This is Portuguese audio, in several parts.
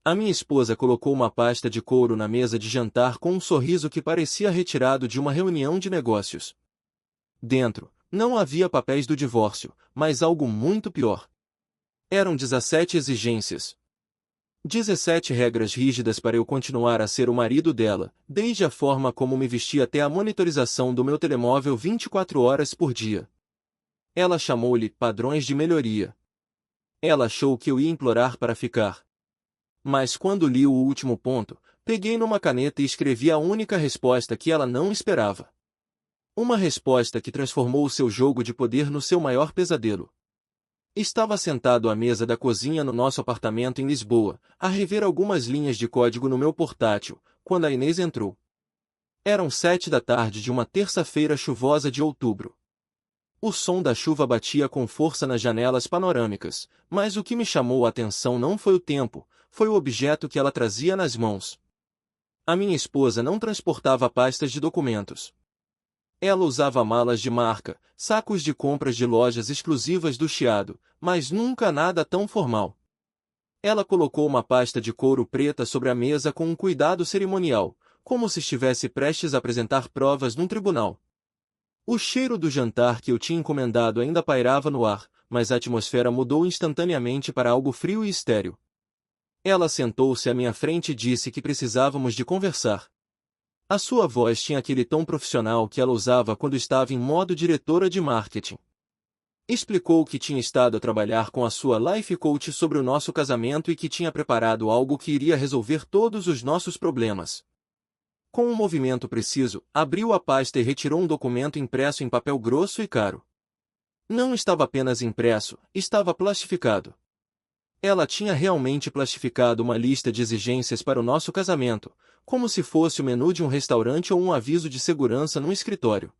A minha esposa colocou uma pasta de couro na mesa de jantar com um sorriso que parecia retirado de uma reunião de negócios. Dentro, não havia papéis do divórcio, mas algo muito pior. Eram 17 exigências. 17 regras rígidas para eu continuar a ser o marido dela, desde a forma como me vestia até a monitorização do meu telemóvel 24 horas por dia. Ela chamou-lhe padrões de melhoria. Ela achou que eu ia implorar para ficar. Mas quando li o último ponto, peguei numa caneta e escrevi a única resposta que ela não esperava. Uma resposta que transformou o seu jogo de poder no seu maior pesadelo. Estava sentado à mesa da cozinha no nosso apartamento em Lisboa, a rever algumas linhas de código no meu portátil, quando a Inês entrou. Eram 7 da tarde de uma terça-feira chuvosa de outubro. O som da chuva batia com força nas janelas panorâmicas, mas o que me chamou a atenção não foi o tempo, foi o objeto que ela trazia nas mãos. A minha esposa não transportava pastas de documentos. Ela usava malas de marca, sacos de compras de lojas exclusivas do Chiado, mas nunca nada tão formal. Ela colocou uma pasta de couro preta sobre a mesa com um cuidado cerimonial, como se estivesse prestes a apresentar provas num tribunal. O cheiro do jantar que eu tinha encomendado ainda pairava no ar, mas a atmosfera mudou instantaneamente para algo frio e estéril. Ela sentou-se à minha frente e disse que precisávamos de conversar. A sua voz tinha aquele tom profissional que ela usava quando estava em modo diretora de marketing. Explicou que tinha estado a trabalhar com a sua life coach sobre o nosso casamento e que tinha preparado algo que iria resolver todos os nossos problemas. Com um movimento preciso, abriu a pasta e retirou um documento impresso em papel grosso e caro. Não estava apenas impresso, estava plastificado. Ela tinha realmente plastificado uma lista de exigências para o nosso casamento, como se fosse o menu de um restaurante ou um aviso de segurança num escritório.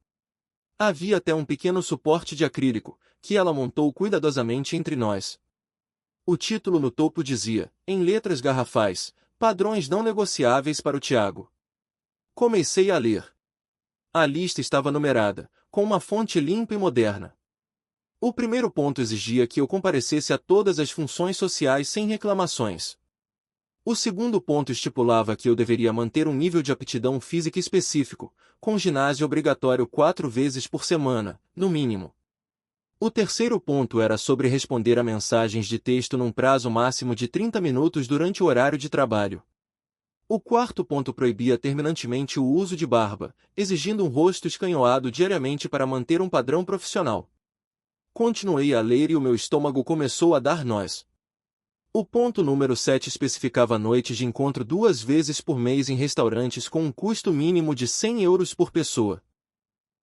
Havia até um pequeno suporte de acrílico, que ela montou cuidadosamente entre nós. O título no topo dizia, em letras garrafais, padrões não negociáveis para o Tiago. Comecei a ler. A lista estava numerada, com uma fonte limpa e moderna. O primeiro ponto exigia que eu comparecesse a todas as funções sociais sem reclamações. O segundo ponto estipulava que eu deveria manter um nível de aptidão física específico, com ginásio obrigatório 4 vezes por semana, no mínimo. O terceiro ponto era sobre responder a mensagens de texto num prazo máximo de 30 minutos durante o horário de trabalho. O quarto ponto proibia terminantemente o uso de barba, exigindo um rosto escanhoado diariamente para manter um padrão profissional. Continuei a ler e o meu estômago começou a dar nós. O ponto número 7 especificava noites de encontro 2 vezes por mês em restaurantes com um custo mínimo de 100 euros por pessoa.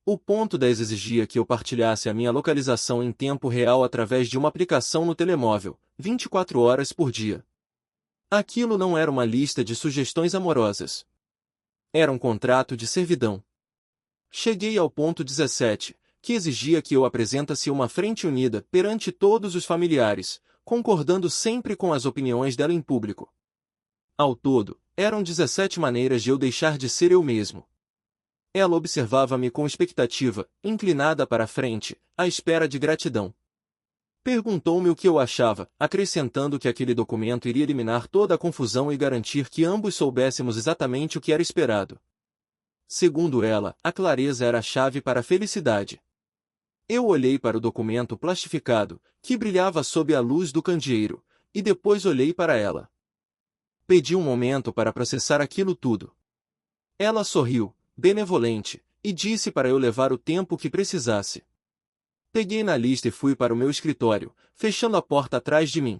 O ponto 10 exigia que eu partilhasse a minha localização em tempo real através de uma aplicação no telemóvel, 24 horas por dia. Aquilo não era uma lista de sugestões amorosas. Era um contrato de servidão. Cheguei ao ponto 17, que exigia que eu apresentasse uma frente unida perante todos os familiares, concordando sempre com as opiniões dela em público. Ao todo, eram 17 maneiras de eu deixar de ser eu mesmo. Ela observava-me com expectativa, inclinada para a frente, à espera de gratidão. Perguntou-me o que eu achava, acrescentando que aquele documento iria eliminar toda a confusão e garantir que ambos soubéssemos exatamente o que era esperado. Segundo ela, a clareza era a chave para a felicidade. Eu olhei para o documento plastificado, que brilhava sob a luz do candeeiro, e depois olhei para ela. Pedi um momento para processar aquilo tudo. Ela sorriu, benevolente, e disse para eu levar o tempo que precisasse. Peguei na lista e fui para o meu escritório, fechando a porta atrás de mim.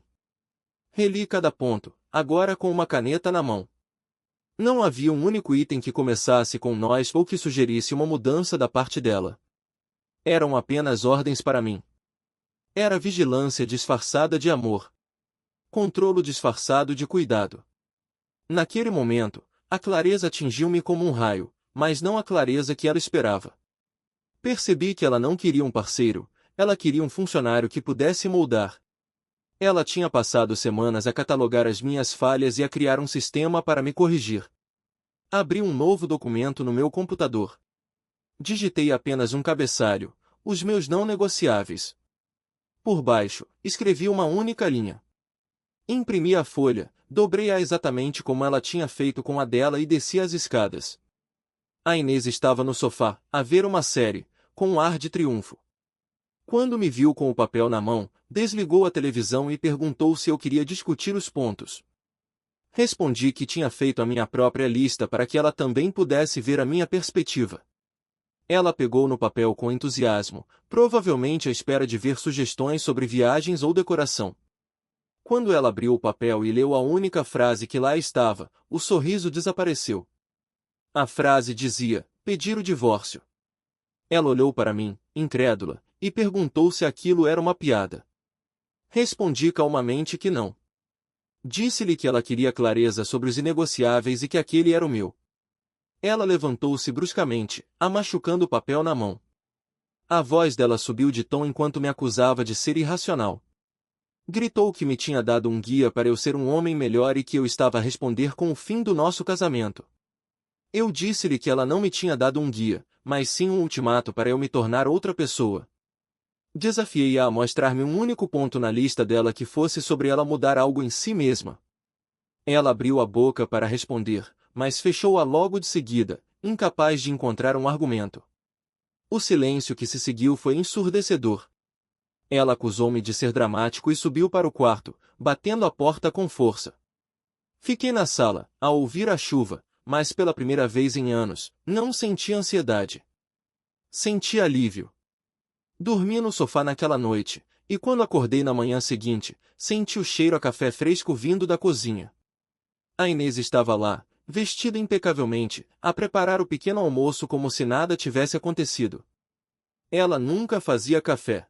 Reli cada ponto, agora com uma caneta na mão. Não havia um único item que começasse com nós ou que sugerisse uma mudança da parte dela. Eram apenas ordens para mim. Era vigilância disfarçada de amor. Controlo disfarçado de cuidado. Naquele momento, a clareza atingiu-me como um raio, mas não a clareza que ela esperava. Percebi que ela não queria um parceiro, ela queria um funcionário que pudesse moldar. Ela tinha passado semanas a catalogar as minhas falhas e a criar um sistema para me corrigir. Abri um novo documento no meu computador. Digitei apenas um cabeçalho, os meus não negociáveis. Por baixo, escrevi uma única linha. Imprimi a folha, dobrei-a exatamente como ela tinha feito com a dela e desci as escadas. A Inês estava no sofá, a ver uma série, com um ar de triunfo. Quando me viu com o papel na mão, desligou a televisão e perguntou se eu queria discutir os pontos. Respondi que tinha feito a minha própria lista para que ela também pudesse ver a minha perspectiva. Ela pegou no papel com entusiasmo, provavelmente à espera de ver sugestões sobre viagens ou decoração. Quando ela abriu o papel e leu a única frase que lá estava, o sorriso desapareceu. A frase dizia: pedir o divórcio. Ela olhou para mim, incrédula, e perguntou se aquilo era uma piada. Respondi calmamente que não. Disse-lhe que ela queria clareza sobre os inegociáveis e que aquele era o meu. Ela levantou-se bruscamente, machucando o papel na mão. A voz dela subiu de tom enquanto me acusava de ser irracional. Gritou que me tinha dado um guia para eu ser um homem melhor e que eu estava a responder com o fim do nosso casamento. Eu disse-lhe que ela não me tinha dado um guia, mas sim um ultimato para eu me tornar outra pessoa. Desafiei-a a mostrar-me um único ponto na lista dela que fosse sobre ela mudar algo em si mesma. Ela abriu a boca para responder, mas fechou-a logo de seguida, incapaz de encontrar um argumento. O silêncio que se seguiu foi ensurdecedor. Ela acusou-me de ser dramático e subiu para o quarto, batendo a porta com força. Fiquei na sala, a ouvir a chuva, mas pela primeira vez em anos, não senti ansiedade. Senti alívio. Dormi no sofá naquela noite, e quando acordei na manhã seguinte, senti o cheiro a café fresco vindo da cozinha. A Inês estava lá, vestida impecavelmente, a preparar o pequeno almoço como se nada tivesse acontecido. Ela nunca fazia café.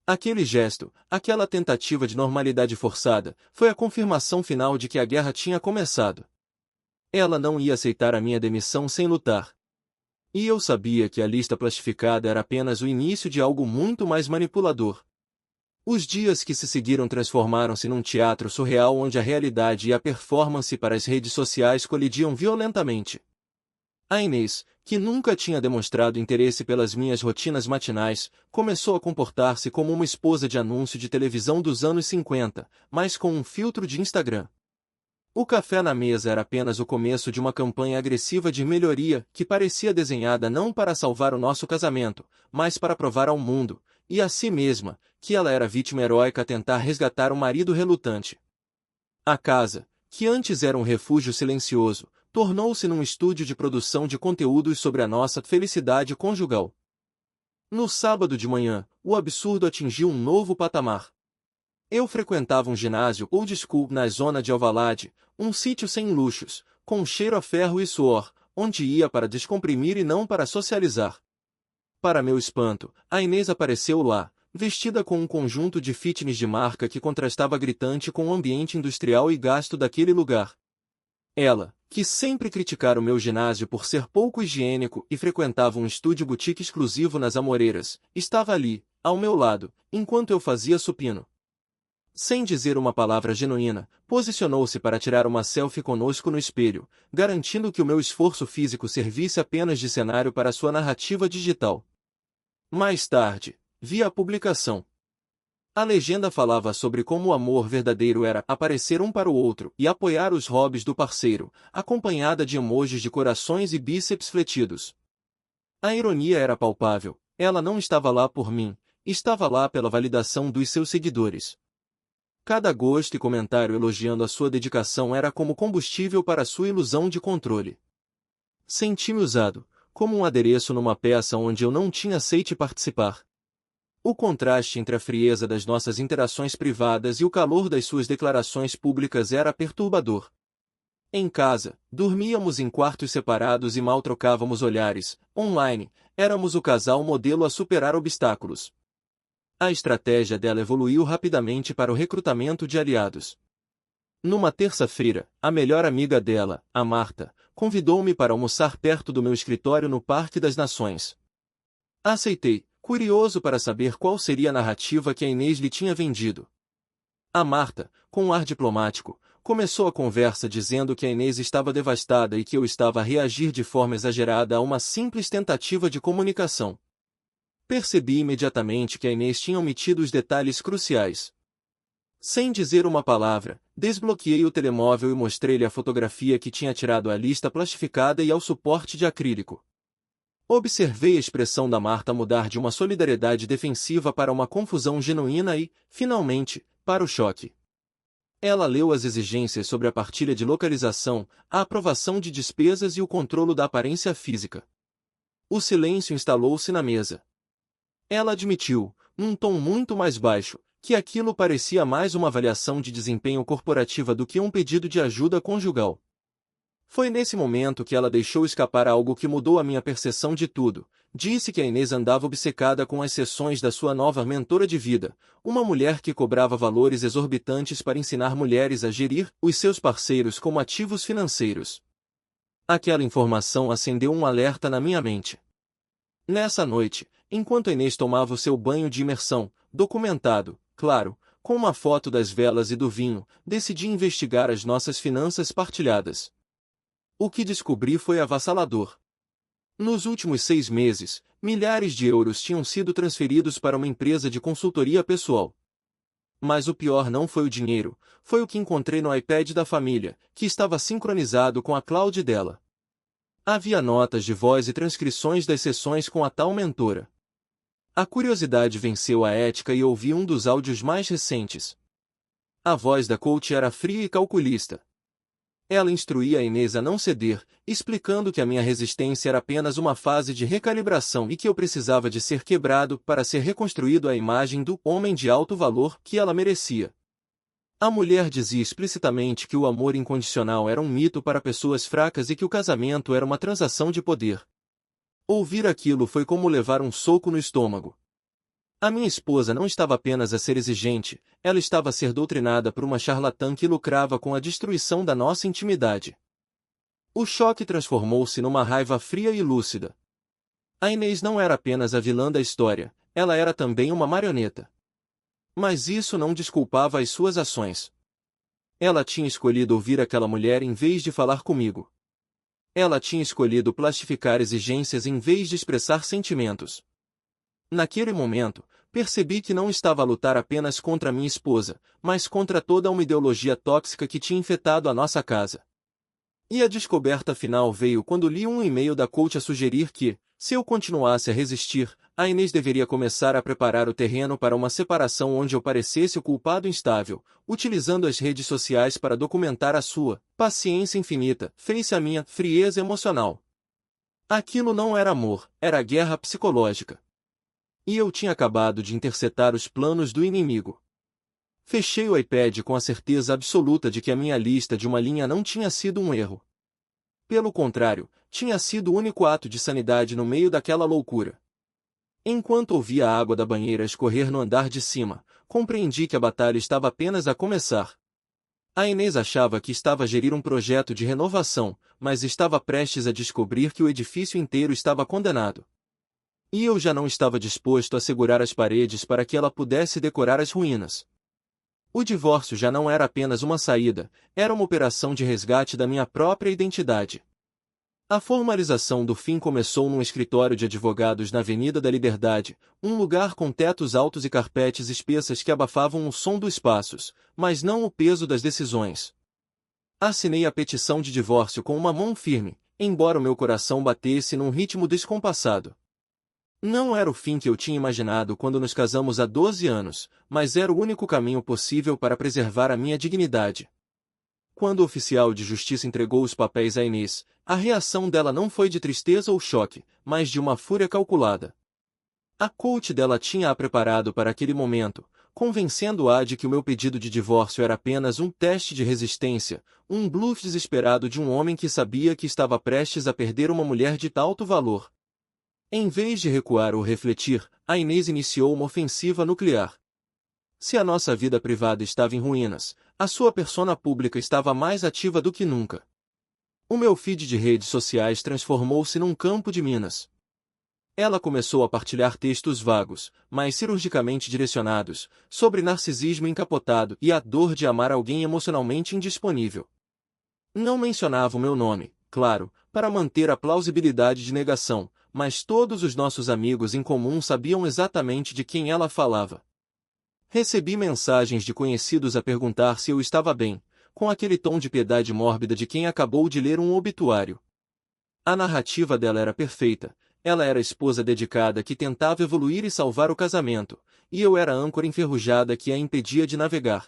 Aquele gesto, aquela tentativa de normalidade forçada, foi a confirmação final de que a guerra tinha começado. Ela não ia aceitar a minha demissão sem lutar. E eu sabia que a lista plastificada era apenas o início de algo muito mais manipulador. Os dias que se seguiram transformaram-se num teatro surreal onde a realidade e a performance para as redes sociais colidiam violentamente. A Inês, que nunca tinha demonstrado interesse pelas minhas rotinas matinais, começou a comportar-se como uma esposa de anúncio de televisão dos anos 50, mas com um filtro de Instagram. O café na mesa era apenas o começo de uma campanha agressiva de melhoria que parecia desenhada não para salvar o nosso casamento, mas para provar ao mundo, e a si mesma, que ela era vítima heróica a tentar resgatar um marido relutante. A casa, que antes era um refúgio silencioso, tornou-se num estúdio de produção de conteúdos sobre a nossa felicidade conjugal. No sábado de manhã, o absurdo atingiu um novo patamar. Eu frequentava um ginásio old school na zona de Alvalade, um sítio sem luxos, com cheiro a ferro e suor, onde ia para descomprimir e não para socializar. Para meu espanto, a Inês apareceu lá, vestida com um conjunto de fitness de marca que contrastava gritante com o ambiente industrial e gasto daquele lugar. Ela, que sempre criticara o meu ginásio por ser pouco higiênico e frequentava um estúdio boutique exclusivo nas Amoreiras, estava ali, ao meu lado, enquanto eu fazia supino. Sem dizer uma palavra genuína, posicionou-se para tirar uma selfie conosco no espelho, garantindo que o meu esforço físico servisse apenas de cenário para sua narrativa digital. Mais tarde, vi a publicação. A legenda falava sobre como o amor verdadeiro era aparecer um para o outro e apoiar os hobbies do parceiro, acompanhada de emojis de corações e bíceps fletidos. A ironia era palpável, ela não estava lá por mim, estava lá pela validação dos seus seguidores. Cada gosto e comentário elogiando a sua dedicação era como combustível para sua ilusão de controle. Senti-me usado, como um adereço numa peça onde eu não tinha aceite participar. O contraste entre a frieza das nossas interações privadas e o calor das suas declarações públicas era perturbador. Em casa, dormíamos em quartos separados e mal trocávamos olhares. Online, éramos o casal modelo a superar obstáculos. A estratégia dela evoluiu rapidamente para o recrutamento de aliados. Numa terça-feira, a melhor amiga dela, a Marta, convidou-me para almoçar perto do meu escritório no Parque das Nações. Aceitei, curioso para saber qual seria a narrativa que a Inês lhe tinha vendido. A Marta, com um ar diplomático, começou a conversa dizendo que a Inês estava devastada e que eu estava a reagir de forma exagerada a uma simples tentativa de comunicação. Percebi imediatamente que a Inês tinha omitido os detalhes cruciais. Sem dizer uma palavra, desbloqueei o telemóvel e mostrei-lhe a fotografia que tinha tirado à lista plastificada e ao suporte de acrílico. Observei a expressão da Marta mudar de uma solidariedade defensiva para uma confusão genuína e, finalmente, para o choque. Ela leu as exigências sobre a partilha de localização, a aprovação de despesas e o controle da aparência física. O silêncio instalou-se na mesa. Ela admitiu, num tom muito mais baixo, que aquilo parecia mais uma avaliação de desempenho corporativa do que um pedido de ajuda conjugal. Foi nesse momento que ela deixou escapar algo que mudou a minha percepção de tudo. Disse que a Inês andava obcecada com as sessões da sua nova mentora de vida, uma mulher que cobrava valores exorbitantes para ensinar mulheres a gerir os seus parceiros como ativos financeiros. Aquela informação acendeu um alerta na minha mente. Nessa noite, enquanto a Inês tomava o seu banho de imersão, documentado, claro, com uma foto das velas e do vinho, decidi investigar as nossas finanças partilhadas. O que descobri foi avassalador. Nos últimos 6 meses, milhares de euros tinham sido transferidos para uma empresa de consultoria pessoal. Mas o pior não foi o dinheiro, foi o que encontrei no iPad da família, que estava sincronizado com a cloud dela. Havia notas de voz e transcrições das sessões com a tal mentora. A curiosidade venceu a ética e ouvi um dos áudios mais recentes. A voz da coach era fria e calculista. Ela instruía a Inês a não ceder, explicando que a minha resistência era apenas uma fase de recalibração e que eu precisava de ser quebrado para ser reconstruído à imagem do homem de alto valor que ela merecia. A mulher dizia explicitamente que o amor incondicional era um mito para pessoas fracas e que o casamento era uma transação de poder. Ouvir aquilo foi como levar um soco no estômago. A minha esposa não estava apenas a ser exigente, ela estava a ser doutrinada por uma charlatã que lucrava com a destruição da nossa intimidade. O choque transformou-se numa raiva fria e lúcida. A Inês não era apenas a vilã da história, ela era também uma marioneta. Mas isso não desculpava as suas ações. Ela tinha escolhido ouvir aquela mulher em vez de falar comigo. Ela tinha escolhido plastificar exigências em vez de expressar sentimentos. Naquele momento, percebi que não estava a lutar apenas contra minha esposa, mas contra toda uma ideologia tóxica que tinha infetado a nossa casa. E a descoberta final veio quando li um e-mail da coach a sugerir que, se eu continuasse a resistir, a Inês deveria começar a preparar o terreno para uma separação onde eu parecesse o culpado instável, utilizando as redes sociais para documentar a sua paciência infinita, face à minha frieza emocional. Aquilo não era amor, era guerra psicológica. E eu tinha acabado de interceptar os planos do inimigo. Fechei o iPad com a certeza absoluta de que a minha lista de uma linha não tinha sido um erro. Pelo contrário, tinha sido o único ato de sanidade no meio daquela loucura. Enquanto ouvia a água da banheira escorrer no andar de cima, compreendi que a batalha estava apenas a começar. A Inês achava que estava a gerir um projeto de renovação, mas estava prestes a descobrir que o edifício inteiro estava condenado. E eu já não estava disposto a segurar as paredes para que ela pudesse decorar as ruínas. O divórcio já não era apenas uma saída, era uma operação de resgate da minha própria identidade. A formalização do fim começou num escritório de advogados na Avenida da Liberdade, um lugar com tetos altos e carpetes espessas que abafavam o som dos passos, mas não o peso das decisões. Assinei a petição de divórcio com uma mão firme, embora o meu coração batesse num ritmo descompassado. Não era o fim que eu tinha imaginado quando nos casamos há 12 anos, mas era o único caminho possível para preservar a minha dignidade. Quando o oficial de justiça entregou os papéis a Inês, a reação dela não foi de tristeza ou choque, mas de uma fúria calculada. A coach dela tinha-a preparado para aquele momento, convencendo-a de que o meu pedido de divórcio era apenas um teste de resistência, um bluff desesperado de um homem que sabia que estava prestes a perder uma mulher de alto valor. Em vez de recuar ou refletir, a Inês iniciou uma ofensiva nuclear. Se a nossa vida privada estava em ruínas, a sua persona pública estava mais ativa do que nunca. O meu feed de redes sociais transformou-se num campo de minas. Ela começou a partilhar textos vagos, mas cirurgicamente direcionados, sobre narcisismo encapotado e a dor de amar alguém emocionalmente indisponível. Não mencionava o meu nome, claro, para manter a plausibilidade de negação, mas todos os nossos amigos em comum sabiam exatamente de quem ela falava. Recebi mensagens de conhecidos a perguntar se eu estava bem, com aquele tom de piedade mórbida de quem acabou de ler um obituário. A narrativa dela era perfeita. Ela era a esposa dedicada que tentava evoluir e salvar o casamento, e eu era a âncora enferrujada que a impedia de navegar.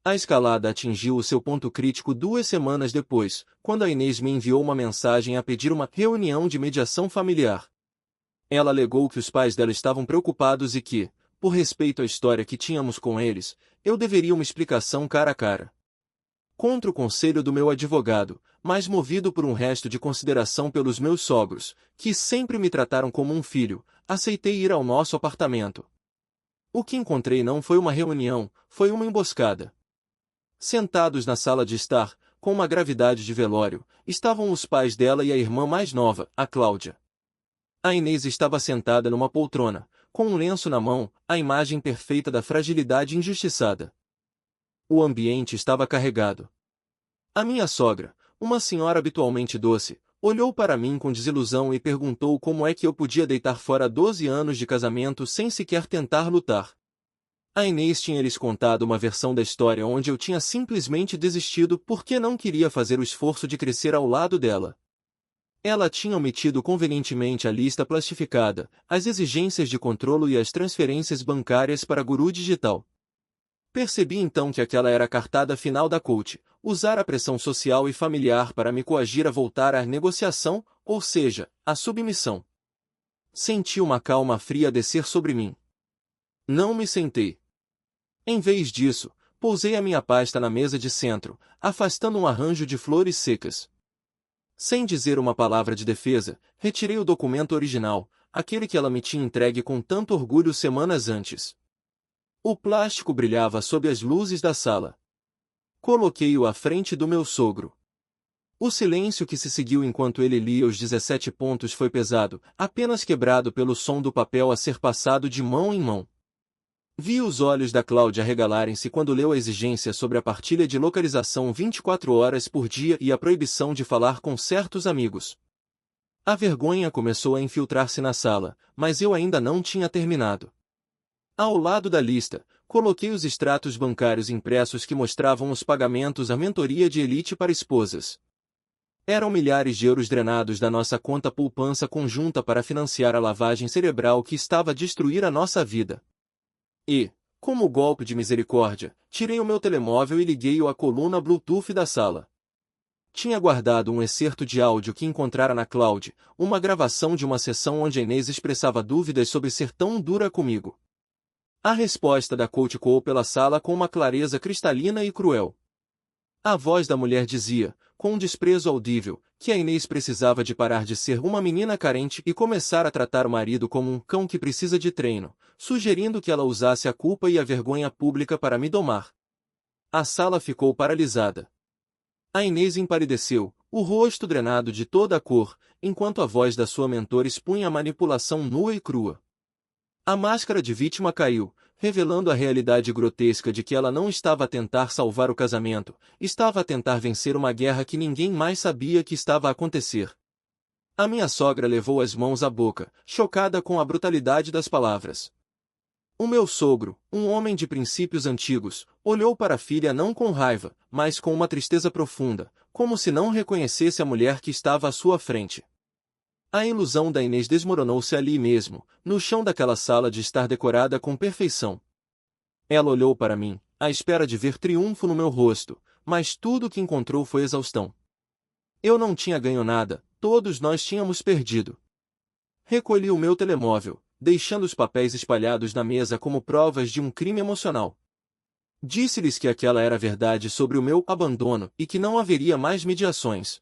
A escalada atingiu o seu ponto crítico 2 semanas depois, quando a Inês me enviou uma mensagem a pedir uma reunião de mediação familiar. Ela alegou que os pais dela estavam preocupados e que, por respeito à história que tínhamos com eles, eu deveria uma explicação cara a cara. Contra o conselho do meu advogado, mas movido por um resto de consideração pelos meus sogros, que sempre me trataram como um filho, aceitei ir ao nosso apartamento. O que encontrei não foi uma reunião, foi uma emboscada. Sentados na sala de estar, com uma gravidade de velório, estavam os pais dela e a irmã mais nova, a Cláudia. A Inês estava sentada numa poltrona, com um lenço na mão, a imagem perfeita da fragilidade injustiçada. O ambiente estava carregado. A minha sogra, uma senhora habitualmente doce, olhou para mim com desilusão e perguntou como é que eu podia deitar fora 12 anos de casamento sem sequer tentar lutar. A Inês tinha lhes contado uma versão da história onde eu tinha simplesmente desistido porque não queria fazer o esforço de crescer ao lado dela. Ela tinha omitido convenientemente a lista plastificada, as exigências de controlo e as transferências bancárias para Guru Digital. Percebi então que aquela era a cartada final da coach, usar a pressão social e familiar para me coagir a voltar à negociação, ou seja, à submissão. Senti uma calma fria descer sobre mim. Não me sentei. Em vez disso, pousei a minha pasta na mesa de centro, afastando um arranjo de flores secas. Sem dizer uma palavra de defesa, retirei o documento original, aquele que ela me tinha entregue com tanto orgulho semanas antes. O plástico brilhava sob as luzes da sala. Coloquei-o à frente do meu sogro. O silêncio que se seguiu enquanto ele lia os 17 pontos foi pesado, apenas quebrado pelo som do papel a ser passado de mão em mão. Vi os olhos da Cláudia regalarem-se quando leu a exigência sobre a partilha de localização 24 horas por dia e a proibição de falar com certos amigos. A vergonha começou a infiltrar-se na sala, mas eu ainda não tinha terminado. Ao lado da lista, coloquei os extratos bancários impressos que mostravam os pagamentos à mentoria de elite para esposas. Eram milhares de euros drenados da nossa conta poupança conjunta para financiar a lavagem cerebral que estava a destruir a nossa vida. E, como golpe de misericórdia, tirei o meu telemóvel e liguei-o à coluna Bluetooth da sala. Tinha guardado um excerto de áudio que encontrara na cloud, uma gravação de uma sessão onde a Inês expressava dúvidas sobre ser tão dura comigo. A resposta da coach ecoou pela sala com uma clareza cristalina e cruel. A voz da mulher dizia, com um desprezo audível, que a Inês precisava de parar de ser uma menina carente e começar a tratar o marido como um cão que precisa de treino, sugerindo que ela usasse a culpa e a vergonha pública para me domar. A sala ficou paralisada. A Inês empalideceu, o rosto drenado de toda a cor, enquanto a voz da sua mentora expunha a manipulação nua e crua. A máscara de vítima caiu, revelando a realidade grotesca de que ela não estava a tentar salvar o casamento, estava a tentar vencer uma guerra que ninguém mais sabia que estava a acontecer. A minha sogra levou as mãos à boca, chocada com a brutalidade das palavras. O meu sogro, um homem de princípios antigos, olhou para a filha não com raiva, mas com uma tristeza profunda, como se não reconhecesse a mulher que estava à sua frente. A ilusão da Inês desmoronou-se ali mesmo, no chão daquela sala de estar decorada com perfeição. Ela olhou para mim, à espera de ver triunfo no meu rosto, mas tudo o que encontrou foi exaustão. Eu não tinha ganho nada, todos nós tínhamos perdido. Recolhi o meu telemóvel, deixando os papéis espalhados na mesa como provas de um crime emocional. Disse-lhes que aquela era a verdade sobre o meu abandono e que não haveria mais mediações.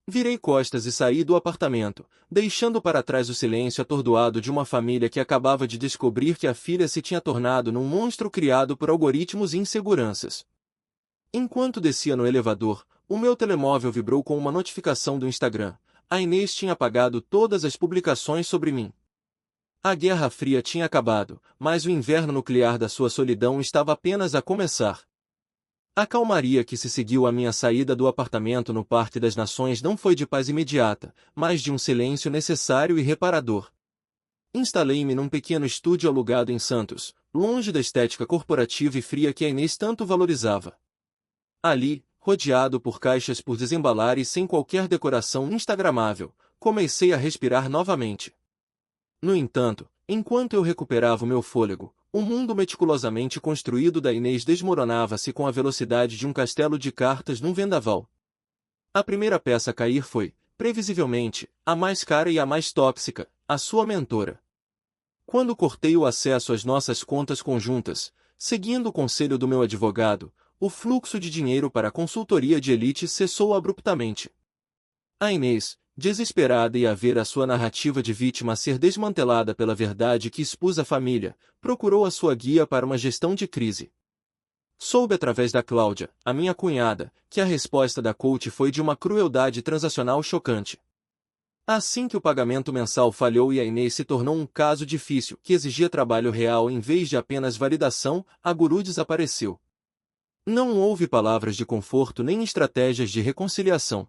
Virei costas e saí do apartamento, deixando para trás o silêncio atordoado de uma família que acabava de descobrir que a filha se tinha tornado num monstro criado por algoritmos e inseguranças. Enquanto descia no elevador, o meu telemóvel vibrou com uma notificação do Instagram. A Inês tinha apagado todas as publicações sobre mim. A Guerra Fria tinha acabado, mas o inverno nuclear da sua solidão estava apenas a começar. A calmaria que se seguiu à minha saída do apartamento no Parque das Nações não foi de paz imediata, mas de um silêncio necessário e reparador. Instalei-me num pequeno estúdio alugado em Santos, longe da estética corporativa e fria que a Inês tanto valorizava. Ali, rodeado por caixas por desembalar e sem qualquer decoração instagramável, comecei a respirar novamente. No entanto, enquanto eu recuperava o meu fôlego, o mundo meticulosamente construído da Inês desmoronava-se com a velocidade de um castelo de cartas num vendaval. A primeira peça a cair foi, previsivelmente, a mais cara e a mais tóxica, a sua mentora. Quando cortei o acesso às nossas contas conjuntas, seguindo o conselho do meu advogado, o fluxo de dinheiro para a consultoria de elite cessou abruptamente. A Inês, desesperada e a ver a sua narrativa de vítima ser desmantelada pela verdade que expus à família, procurou a sua guia para uma gestão de crise. Soube através da Cláudia, a minha cunhada, que a resposta da coach foi de uma crueldade transacional chocante. Assim que o pagamento mensal falhou e a Inês se tornou um caso difícil que exigia trabalho real em vez de apenas validação, a guru desapareceu. Não houve palavras de conforto nem estratégias de reconciliação.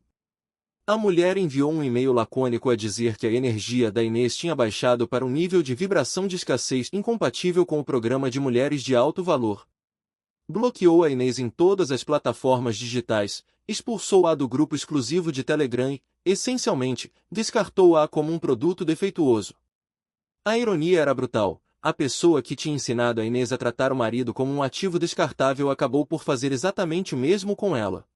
A mulher enviou um e-mail lacônico a dizer que a energia da Inês tinha baixado para um nível de vibração de escassez incompatível com o programa de mulheres de alto valor. Bloqueou a Inês em todas as plataformas digitais, expulsou-a do grupo exclusivo de Telegram e, essencialmente, descartou-a como um produto defeituoso. A ironia era brutal. A pessoa que tinha ensinado a Inês a tratar o marido como um ativo descartável acabou por fazer exatamente o mesmo com ela.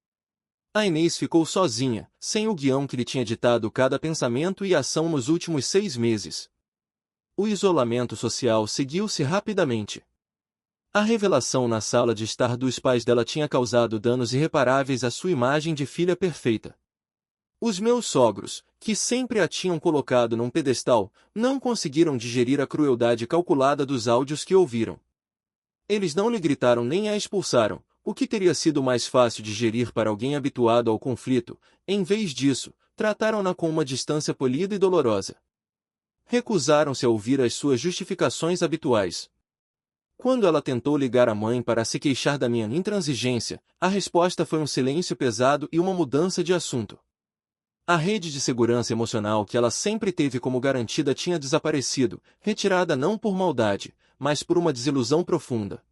A Inês ficou sozinha, sem o guião que lhe tinha ditado cada pensamento e ação nos últimos 6 meses. O isolamento social seguiu-se rapidamente. A revelação na sala de estar dos pais dela tinha causado danos irreparáveis à sua imagem de filha perfeita. Os meus sogros, que sempre a tinham colocado num pedestal, não conseguiram digerir a crueldade calculada dos áudios que ouviram. Eles não lhe gritaram nem a expulsaram, o que teria sido mais fácil de digerir para alguém habituado ao conflito. Em vez disso, trataram-na com uma distância polida e dolorosa. Recusaram-se a ouvir as suas justificações habituais. Quando ela tentou ligar à mãe para se queixar da minha intransigência, a resposta foi um silêncio pesado e uma mudança de assunto. A rede de segurança emocional que ela sempre teve como garantida tinha desaparecido, retirada não por maldade, mas por uma desilusão profunda.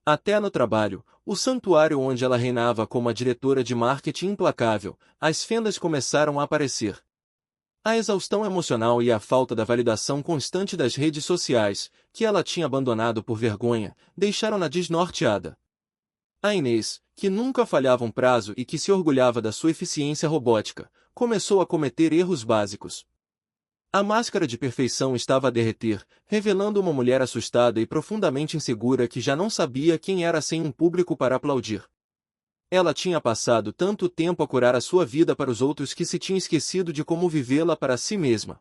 Até no trabalho, o santuário onde ela reinava como a diretora de marketing implacável, as fendas começaram a aparecer. A exaustão emocional e a falta da validação constante das redes sociais, que ela tinha abandonado por vergonha, deixaram-na desnorteada. A Inês, que nunca falhava um prazo e que se orgulhava da sua eficiência robótica, começou a cometer erros básicos. A máscara de perfeição estava a derreter, revelando uma mulher assustada e profundamente insegura que já não sabia quem era sem um público para aplaudir. Ela tinha passado tanto tempo a curar a sua vida para os outros que se tinha esquecido de como vivê-la para si mesma.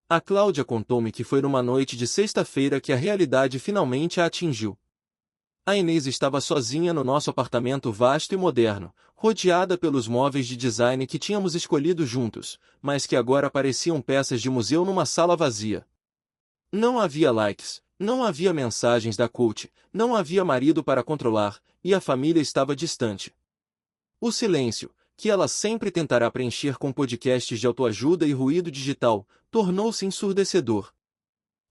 A Cláudia contou-me que foi numa noite de sexta-feira que a realidade finalmente a atingiu. A Inês estava sozinha no nosso apartamento vasto e moderno, rodeada pelos móveis de design que tínhamos escolhido juntos, mas que agora pareciam peças de museu numa sala vazia. Não havia likes, não havia mensagens da coach, não havia marido para controlar, e a família estava distante. O silêncio, que ela sempre tentará preencher com podcasts de autoajuda e ruído digital, tornou-se ensurdecedor.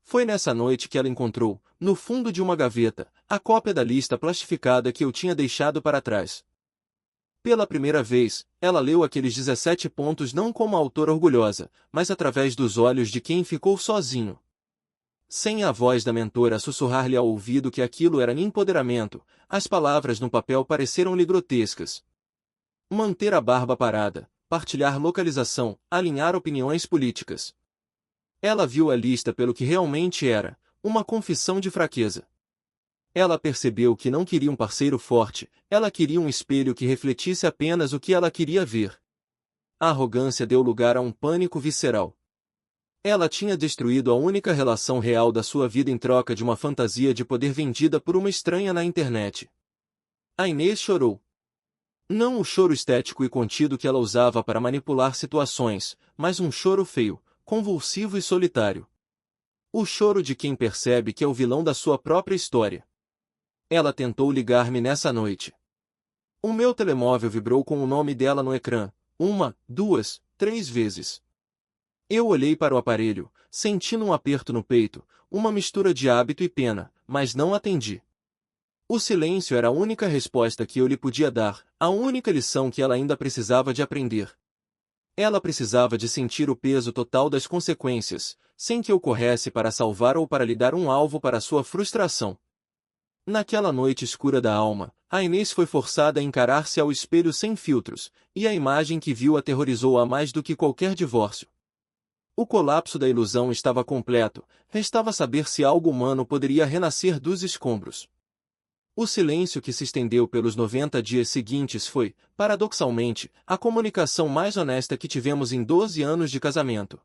Foi nessa noite que ela encontrou, no fundo de uma gaveta, a cópia da lista plastificada que eu tinha deixado para trás. Pela primeira vez, ela leu aqueles 17 pontos não como a autora orgulhosa, mas através dos olhos de quem ficou sozinho. Sem a voz da mentora a sussurrar-lhe ao ouvido que aquilo era empoderamento, as palavras no papel pareceram-lhe grotescas. Manter a barba parada, partilhar localização, alinhar opiniões políticas. Ela viu a lista pelo que realmente era, uma confissão de fraqueza. Ela percebeu que não queria um parceiro forte, ela queria um espelho que refletisse apenas o que ela queria ver. A arrogância deu lugar a um pânico visceral. Ela tinha destruído a única relação real da sua vida em troca de uma fantasia de poder vendida por uma estranha na internet. A Inês chorou. Não o choro estético e contido que ela usava para manipular situações, mas um choro feio, convulsivo e solitário. O choro de quem percebe que é o vilão da sua própria história. Ela tentou ligar-me nessa noite. O meu telemóvel vibrou com o nome dela no ecrã, 1, 2, 3 vezes. Eu olhei para o aparelho, sentindo um aperto no peito, uma mistura de hábito e pena, mas não atendi. O silêncio era a única resposta que eu lhe podia dar, a única lição que ela ainda precisava de aprender. Ela precisava de sentir o peso total das consequências, sem que eu corresse para salvar ou para lhe dar um alvo para sua frustração. Naquela noite escura da alma, a Inês foi forçada a encarar-se ao espelho sem filtros, e a imagem que viu aterrorizou-a mais do que qualquer divórcio. O colapso da ilusão estava completo, restava saber se algo humano poderia renascer dos escombros. O silêncio que se estendeu pelos 90 dias seguintes foi, paradoxalmente, a comunicação mais honesta que tivemos em 12 anos de casamento.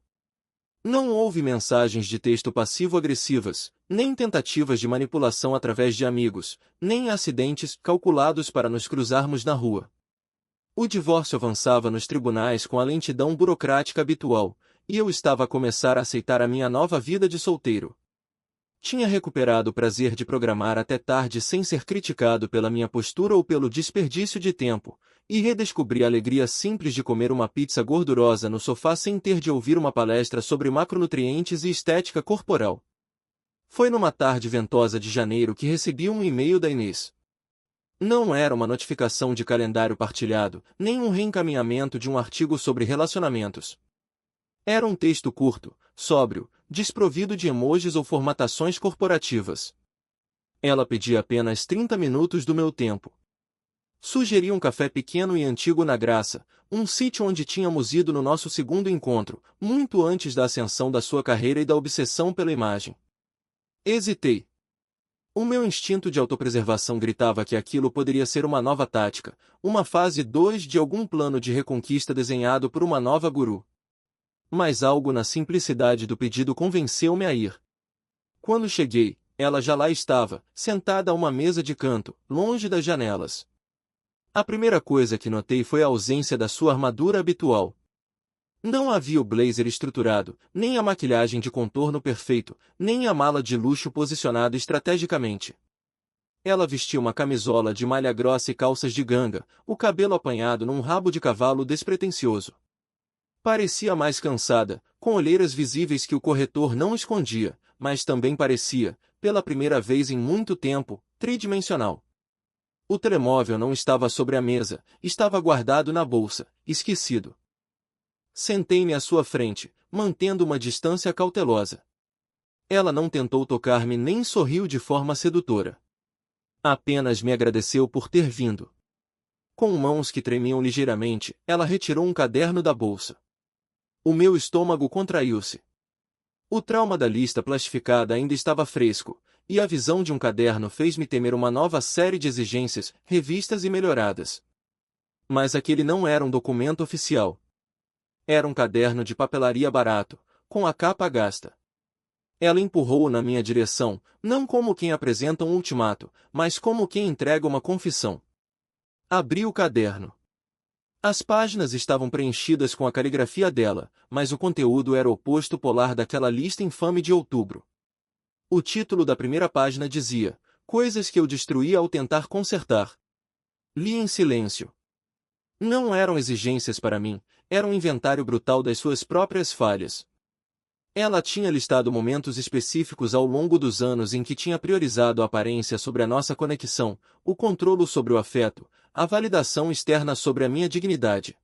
Não houve mensagens de texto passivo-agressivas, nem tentativas de manipulação através de amigos, nem acidentes calculados para nos cruzarmos na rua. O divórcio avançava nos tribunais com a lentidão burocrática habitual, e eu estava a começar a aceitar a minha nova vida de solteiro. Tinha recuperado o prazer de programar até tarde sem ser criticado pela minha postura ou pelo desperdício de tempo, e redescobri a alegria simples de comer uma pizza gordurosa no sofá sem ter de ouvir uma palestra sobre macronutrientes e estética corporal. Foi numa tarde ventosa de janeiro que recebi um e-mail da Inês. Não era uma notificação de calendário partilhado, nem um reencaminhamento de um artigo sobre relacionamentos. Era um texto curto, sóbrio, desprovido de emojis ou formatações corporativas. Ela pedia apenas 30 minutos do meu tempo. Sugeria um café pequeno e antigo na Graça, um sítio onde tínhamos ido no nosso segundo encontro, muito antes da ascensão da sua carreira e da obsessão pela imagem. Hesitei. O meu instinto de autopreservação gritava que aquilo poderia ser uma nova tática, uma fase 2 de algum plano de reconquista desenhado por uma nova guru. Mas algo na simplicidade do pedido convenceu-me a ir. Quando cheguei, ela já lá estava, sentada a uma mesa de canto, longe das janelas. A primeira coisa que notei foi a ausência da sua armadura habitual. Não havia o blazer estruturado, nem a maquilhagem de contorno perfeito, nem a mala de luxo posicionada estrategicamente. Ela vestia uma camisola de malha grossa e calças de ganga, o cabelo apanhado num rabo de cavalo despretensioso. Parecia mais cansada, com olheiras visíveis que o corretor não escondia, mas também parecia, pela primeira vez em muito tempo, tridimensional. O telemóvel não estava sobre a mesa, estava guardado na bolsa, esquecido. Sentei-me à sua frente, mantendo uma distância cautelosa. Ela não tentou tocar-me nem sorriu de forma sedutora. Apenas me agradeceu por ter vindo. Com mãos que tremiam ligeiramente, ela retirou um caderno da bolsa. O meu estômago contraiu-se. O trauma da lista plastificada ainda estava fresco, e a visão de um caderno fez-me temer uma nova série de exigências, revistas e melhoradas. Mas aquele não era um documento oficial. Era um caderno de papelaria barato, com a capa gasta. Ela empurrou-o na minha direção, não como quem apresenta um ultimato, mas como quem entrega uma confissão. Abri o caderno. As páginas estavam preenchidas com a caligrafia dela, mas o conteúdo era o oposto polar daquela lista infame de outubro. O título da primeira página dizia: Coisas que eu destruí ao tentar consertar. Li em silêncio. Não eram exigências para mim, era um inventário brutal das suas próprias falhas. Ela tinha listado momentos específicos ao longo dos anos em que tinha priorizado a aparência sobre a nossa conexão, o controle sobre o afeto, a validação externa sobre a minha dignidade.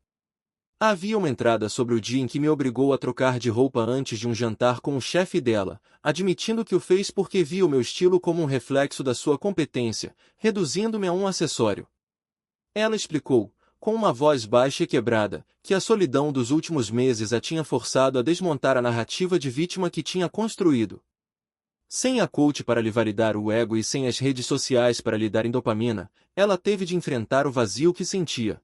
Havia uma entrada sobre o dia em que me obrigou a trocar de roupa antes de um jantar com o chefe dela, admitindo que o fez porque via o meu estilo como um reflexo da sua competência, reduzindo-me a um acessório. Ela explicou, com uma voz baixa e quebrada, que a solidão dos últimos meses a tinha forçado a desmontar a narrativa de vítima que tinha construído. Sem a coach para lhe validar o ego e sem as redes sociais para lhe darem dopamina, ela teve de enfrentar o vazio que sentia.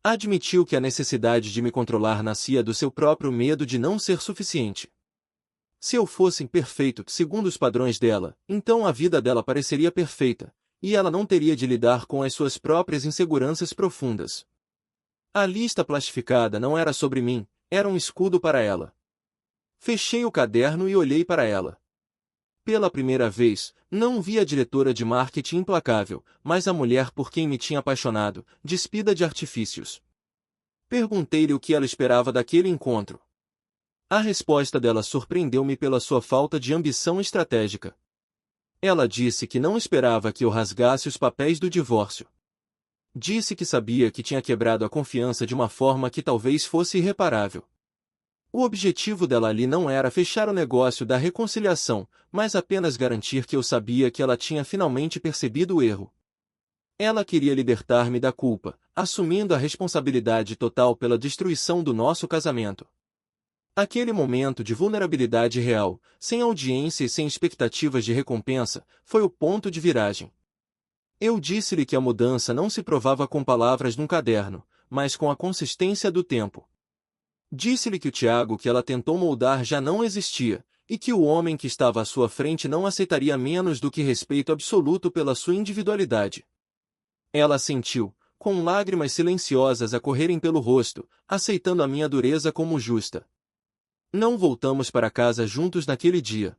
Admitiu que a necessidade de me controlar nascia do seu próprio medo de não ser suficiente. Se eu fosse perfeito, segundo os padrões dela, então a vida dela pareceria perfeita, e ela não teria de lidar com as suas próprias inseguranças profundas. A lista plastificada não era sobre mim, era um escudo para ela. Fechei o caderno e olhei para ela. Pela primeira vez, não vi a diretora de marketing implacável, mas a mulher por quem me tinha apaixonado, despida de artifícios. Perguntei-lhe o que ela esperava daquele encontro. A resposta dela surpreendeu-me pela sua falta de ambição estratégica. Ela disse que não esperava que eu rasgasse os papéis do divórcio. Disse que sabia que tinha quebrado a confiança de uma forma que talvez fosse irreparável. O objetivo dela ali não era fechar o negócio da reconciliação, mas apenas garantir que eu sabia que ela tinha finalmente percebido o erro. Ela queria libertar-me da culpa, assumindo a responsabilidade total pela destruição do nosso casamento. Aquele momento de vulnerabilidade real, sem audiência e sem expectativas de recompensa, foi o ponto de viragem. Eu disse-lhe que a mudança não se provava com palavras num caderno, mas com a consistência do tempo. Disse-lhe que o Tiago que ela tentou moldar já não existia, e que o homem que estava à sua frente não aceitaria menos do que respeito absoluto pela sua individualidade. Ela assentiu, com lágrimas silenciosas a correrem pelo rosto, aceitando a minha dureza como justa. Não voltamos para casa juntos naquele dia.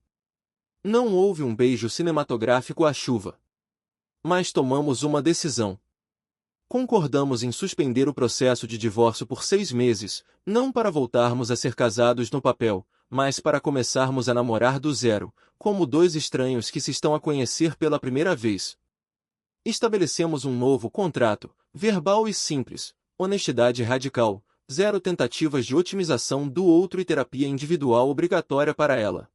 Não houve um beijo cinematográfico à chuva. Mas tomamos uma decisão. Concordamos em suspender o processo de divórcio por 6 meses, não para voltarmos a ser casados no papel, mas para começarmos a namorar do zero, como dois estranhos que se estão a conhecer pela primeira vez. Estabelecemos um novo contrato, verbal e simples, honestidade radical, 0 tentativas de otimização do outro e terapia individual obrigatória para ela.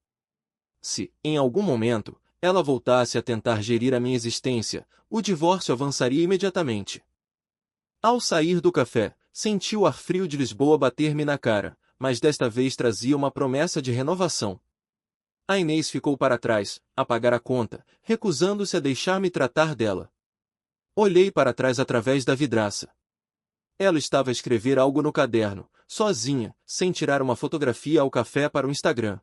Se, em algum momento, ela voltasse a tentar gerir a minha existência, o divórcio avançaria imediatamente. Ao sair do café, senti o ar frio de Lisboa bater-me na cara, mas desta vez trazia uma promessa de renovação. A Inês ficou para trás, a pagar a conta, recusando-se a deixar-me tratar dela. Olhei para trás através da vidraça. Ela estava a escrever algo no caderno, sozinha, sem tirar uma fotografia ao café para o Instagram.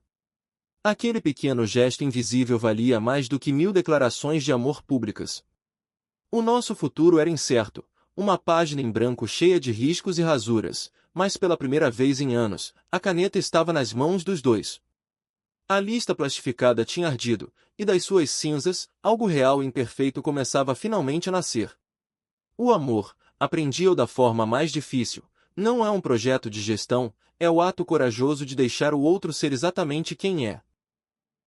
Aquele pequeno gesto invisível valia mais do que 1000 declarações de amor públicas. O nosso futuro era incerto, uma página em branco cheia de riscos e rasuras, mas pela primeira vez em anos, a caneta estava nas mãos dos dois. A lista plastificada tinha ardido, e das suas cinzas, algo real e imperfeito começava finalmente a nascer. O amor, aprendi-o da forma mais difícil, não é um projeto de gestão, é o ato corajoso de deixar o outro ser exatamente quem é.